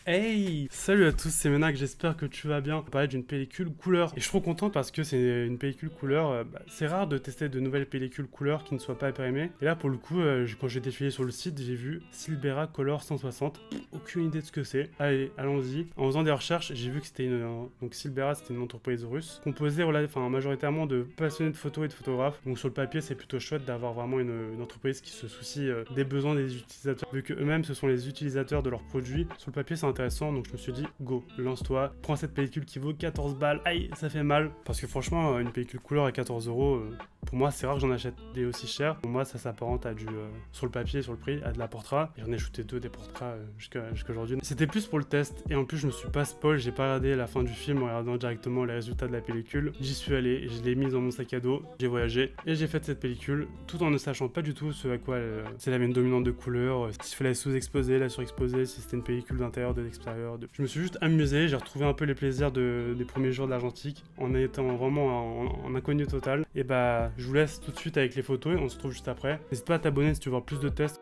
Hey! Salut à tous, c'est Menac, j'espère que tu vas bien. On va parler d'une pellicule couleur. Et je suis trop content parce que c'est une pellicule couleur. C'est rare de tester de nouvelles pellicules couleur qui ne soient pas périmées. Et là, pour le coup, quand j'ai défilé sur le site, j'ai vu Silbera Color 160. Aucune idée de ce que c'est. Allez, allons-y. En faisant des recherches, j'ai vu que c'était donc Silbera, c'était une entreprise russe composée majoritairement de passionnés de photos et de photographes. Donc sur le papier, c'est plutôt chouette d'avoir vraiment une entreprise qui se soucie des besoins des utilisateurs. Vu qu'eux-mêmes, ce sont les utilisateurs de leurs produits. Sur le papier, c'est intéressant, donc je me suis dit go, lance-toi, prends cette pellicule qui vaut 14 balles, aïe, ça fait mal, parce que franchement une pellicule couleur à 14 euros, pour moi c'est rare que j'en achète des aussi chers. Pour moi ça s'apparente à du sur le papier, sur le prix, à de la portrait, et j'en ai shooté deux des portraits jusqu'à aujourd'hui. C'était plus pour le test, et en plus je me suis pas spoil, j'ai pas regardé la fin du film en regardant directement les résultats de la pellicule. J'y suis allé, je l'ai mise dans mon sac à dos, j'ai voyagé et j'ai fait cette pellicule tout en ne sachant pas du tout ce à quoi si elle avait une dominante de couleur, s'il fallait sous-exposer, la surexposer, si c'était une pellicule d'intérieur, de l'extérieur. Je me suis juste amusé, j'ai retrouvé un peu les plaisirs des premiers jours de l'Argentique en étant vraiment en inconnu total. Et bah je vous laisse tout de suite avec les photos et on se retrouve juste après. N'hésite pas à t'abonner si tu veux voir plus de tests.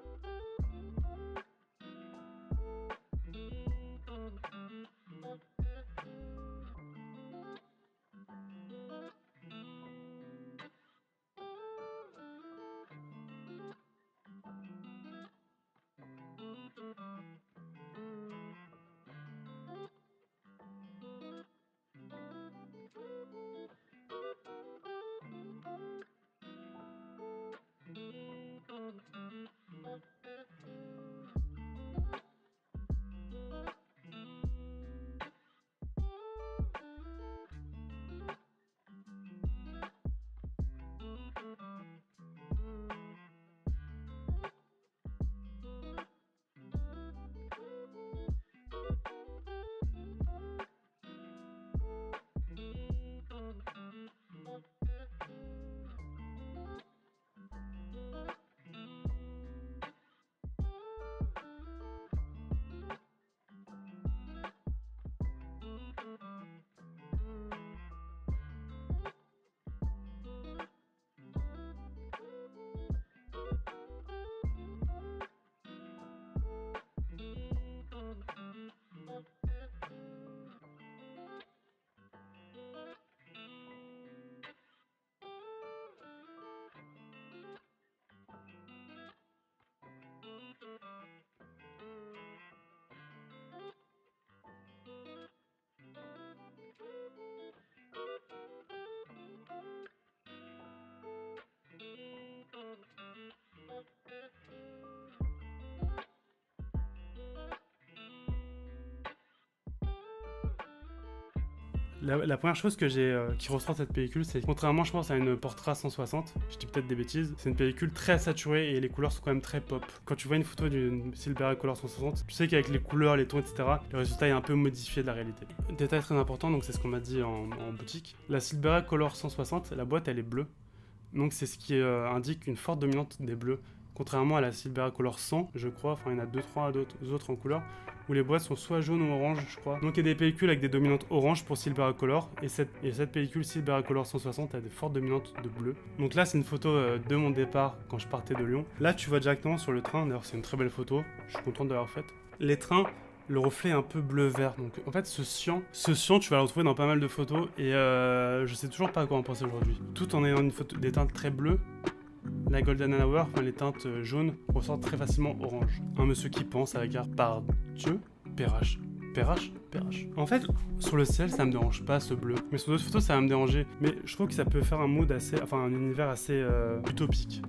La première chose que j'ai qui ressort de cette pellicule, c'est contrairement, je pense, à une Portra 160, je dis peut-être des bêtises, c'est une pellicule très saturée et les couleurs sont quand même très pop. Quand tu vois une photo d'une Silbera Color 160, tu sais qu'avec les couleurs, les tons, etc., le résultat est un peu modifié de la réalité. Détail très important, donc c'est ce qu'on m'a dit en boutique. La Silbera Color 160, la boîte, elle est bleue. Donc c'est ce qui indique une forte dominante des bleus. Contrairement à la Silbera Color 100, je crois, enfin il y en a 2-3 autres en couleur, où les boîtes sont soit jaunes ou orange, je crois. Donc il y a des pellicules avec des dominantes orange pour Silbera Color, et cette pellicule Silbera Color 160 a des fortes dominantes de bleu. Donc là c'est une photo de mon départ quand je partais de Lyon. Là tu vois directement sur le train, d'ailleurs c'est une très belle photo, je suis content d'avoir faite. Les trains, le reflet est un peu bleu-vert, donc en fait ce cyan tu vas le retrouver dans pas mal de photos, et je sais toujours pas quoi en penser aujourd'hui. Tout en ayant des teintes très bleues, la Golden Hour, enfin les teintes jaunes, ressortent très facilement orange. Un monsieur qui pense à la gare par Dieu, Perrache. Perrache. En fait, sur le ciel, ça me dérange pas ce bleu. Mais sur d'autres photos, ça va me déranger. Mais je trouve que ça peut faire un mood assez... Enfin, un univers assez utopique.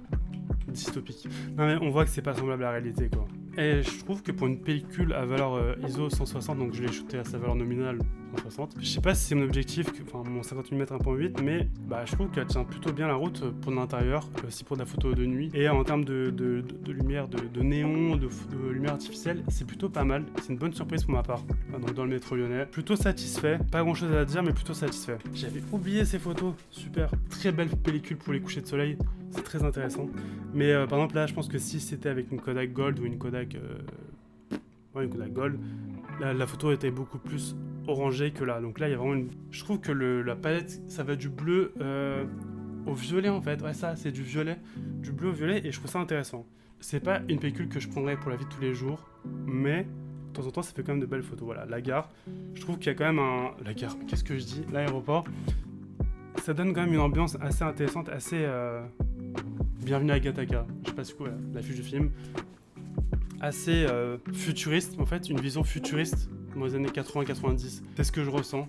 Dystopique. Non mais on voit que c'est pas semblable à la réalité, quoi. Et je trouve que pour une pellicule à valeur ISO 160, donc je l'ai shooté à sa valeur nominale 160, je sais pas si c'est mon objectif, enfin mon 50 mm 1.8, mais bah, je trouve qu'elle tient plutôt bien la route pour l'intérieur, aussi pour de la photo de nuit. Et en termes de lumière, de néon, de lumière artificielle, c'est plutôt pas mal. C'est une bonne surprise pour ma part, donc dans le métro lyonnais. Plutôt satisfait, pas grand chose à dire, mais plutôt satisfait. J'avais oublié ces photos, super. Très belle pellicule pour les couchers de soleil, c'est très intéressant. Mais par exemple là, je pense que si c'était avec une Kodak Gold ou une Kodak Gold, la photo était beaucoup plus orangée que là. Donc là, il y a vraiment une... Je trouve que la palette, ça va du bleu au violet en fait. Ouais, ça, c'est du violet, du bleu au violet, et je trouve ça intéressant. C'est pas une pellicule que je prendrais pour la vie de tous les jours, mais temps en temps, ça fait quand même de belles photos. Voilà, la gare, je trouve qu'il y a quand même un... La gare, mais qu'est-ce que je dis? L'aéroport, ça donne quand même une ambiance assez intéressante, assez... Bienvenue à Gattaca, je sais pas c'est quoi l'affiche du film. Assez futuriste, en fait, une vision futuriste dans les années 80-90. C'est ce que je ressens.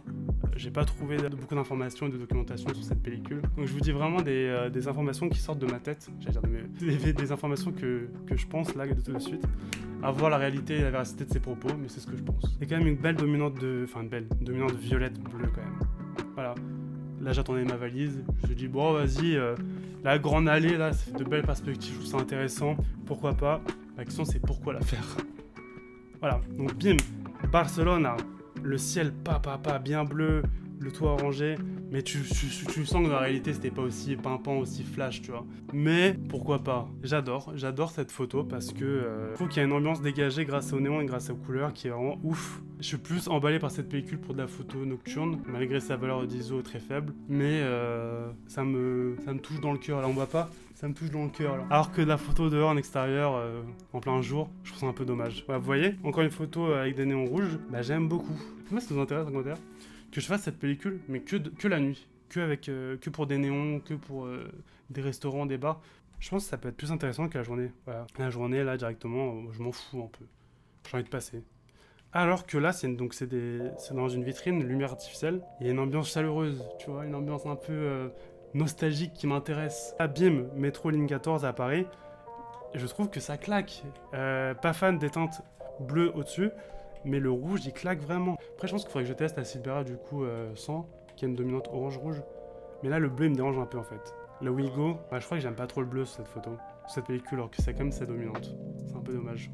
J'ai pas trouvé beaucoup d'informations et de documentation sur cette pellicule. Donc je vous dis vraiment des informations qui sortent de ma tête. J'allais dire des informations que je pense là de tout de suite. À voir la réalité et la véracité de ses propos, mais c'est ce que je pense. C'est quand même une belle dominante dominante violette bleue quand même. Voilà. Là j'attendais ma valise. Je me dis bon vas-y, la grande allée là, ça fait de belles perspectives, je trouve ça intéressant. Pourquoi pas? La question c'est pourquoi la faire. Voilà. Donc bim, Barcelone. Le ciel bien bleu, le toit orangé, mais tu sens que dans la réalité c'était pas aussi pimpant, aussi flash, tu vois. Mais pourquoi pas, j'adore cette photo parce que je trouve qu'il y a une ambiance dégagée grâce au néon et grâce aux couleurs qui est vraiment ouf. Je suis plus emballé par cette pellicule pour de la photo nocturne, malgré sa valeur d'ISO très faible, mais ça me touche dans le cœur, là on voit pas. Ça me touche dans le cœur là. Alors que la photo dehors en extérieur, en plein jour, je trouve ça un peu dommage. Voilà, vous voyez, encore une photo avec des néons rouges, bah j'aime beaucoup. Moi, ça vous intéresse en commentaire que je fasse cette pellicule, mais que la nuit, que pour des néons, que pour des restaurants, des bars. Je pense que ça peut être plus intéressant que la journée. Voilà, la journée là directement, je m'en fous un peu. J'ai envie de passer. Alors que là, c'est dans une vitrine, lumière artificielle. Il y a une ambiance chaleureuse, tu vois, une ambiance un peu nostalgique qui m'intéresse. Ah bim, métro ligne 14 à Paris. Je trouve que ça claque. Pas fan des teintes bleues au-dessus, mais le rouge il claque vraiment. Après je pense qu'il faudrait que je teste la Silvera du coup 100, qui a une dominante orange-rouge. Mais là le bleu il me dérange un peu en fait. Le Wigo, bah, je crois que j'aime pas trop le bleu sur cette photo, sur cette pellicule, alors que c'est quand même sa dominante. C'est un peu dommage.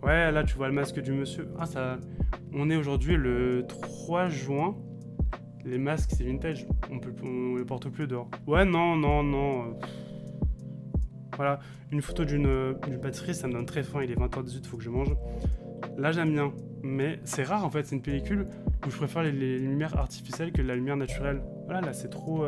Ouais, là tu vois le masque du monsieur. Ah ça... On est aujourd'hui le 3 juin. Les masques c'est vintage, on les porte plus dehors. Ouais non. Voilà, une photo d'une pâtisserie, ça me donne très faim, il est 20h18, faut que je mange. Là j'aime bien, mais c'est rare en fait, c'est une pellicule où je préfère les lumières artificielles que la lumière naturelle. Voilà, là c'est trop...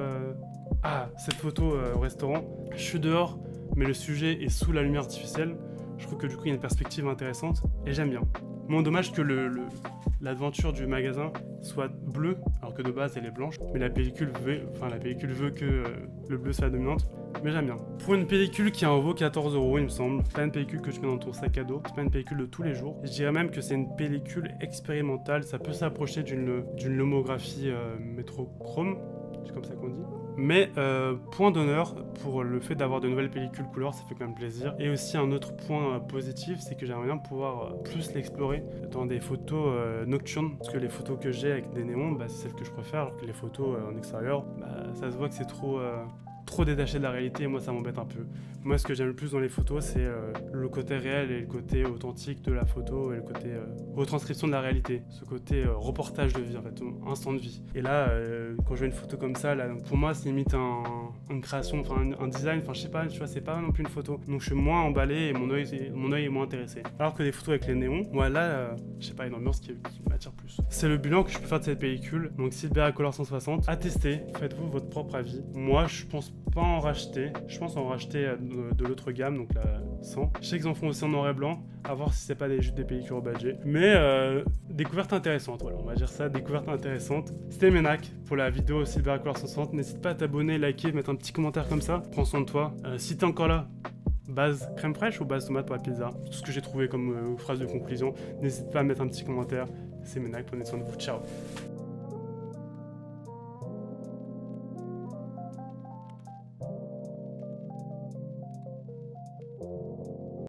Ah, cette photo au restaurant, je suis dehors, mais le sujet est sous la lumière artificielle. Je trouve que du coup il y a une perspective intéressante, et j'aime bien. Moins dommage que l'aventure du magasin soit bleue, alors que de base elle est blanche, mais la pellicule veut que le bleu soit la dominante. Mais j'aime bien. Pour une pellicule qui en vaut 14 €, il me semble, c'est pas une pellicule que tu mets dans ton sac à dos, c'est pas une pellicule de tous les jours. Je dirais même que c'est une pellicule expérimentale, ça peut s'approcher d'une lomographie métrochrome, c'est comme ça qu'on dit. Mais point d'honneur pour le fait d'avoir de nouvelles pellicules couleur, ça fait quand même plaisir. Et aussi un autre point positif, c'est que j'aimerais bien pouvoir plus l'explorer dans des photos nocturnes. Parce que les photos que j'ai avec des néons, bah, c'est celles que je préfère, alors que les photos en extérieur, bah, ça se voit que c'est trop détaché de la réalité et moi ça m'embête un peu. Moi ce que j'aime le plus dans les photos c'est le côté réel et le côté authentique de la photo et le côté retranscription de la réalité, ce côté reportage de vie en fait, instant de vie. Et là quand je vois une photo comme ça, là, pour moi c'est limite une création, enfin un design, enfin je sais pas, tu vois, c'est pas non plus une photo. Donc je suis moins emballé et mon œil est moins intéressé. Alors que des photos avec les néons, moi là je sais pas, une ambiance qui m'attire plus. C'est le bilan que je peux faire de cette pellicule. Donc Silvera Color 160, à tester, faites-vous votre propre avis. Moi je pense pas en racheter, je pense en racheter de l'autre gamme, donc la 100. Je sais qu'ils en font aussi en noir et blanc, à voir si c'est pas juste des pellicules au budget. Mais découverte intéressante, voilà, on va dire ça, découverte intéressante. C'était Ménac pour la vidéo Silvera Color 160. N'hésite pas à t'abonner, liker, mettre un petit commentaire comme ça. Prends soin de toi. Si t'es encore là, base crème fraîche ou base tomate pour la pizza, tout ce que j'ai trouvé comme phrase de conclusion. N'hésite pas à mettre un petit commentaire. C'est Ménac, prenez soin de vous, ciao.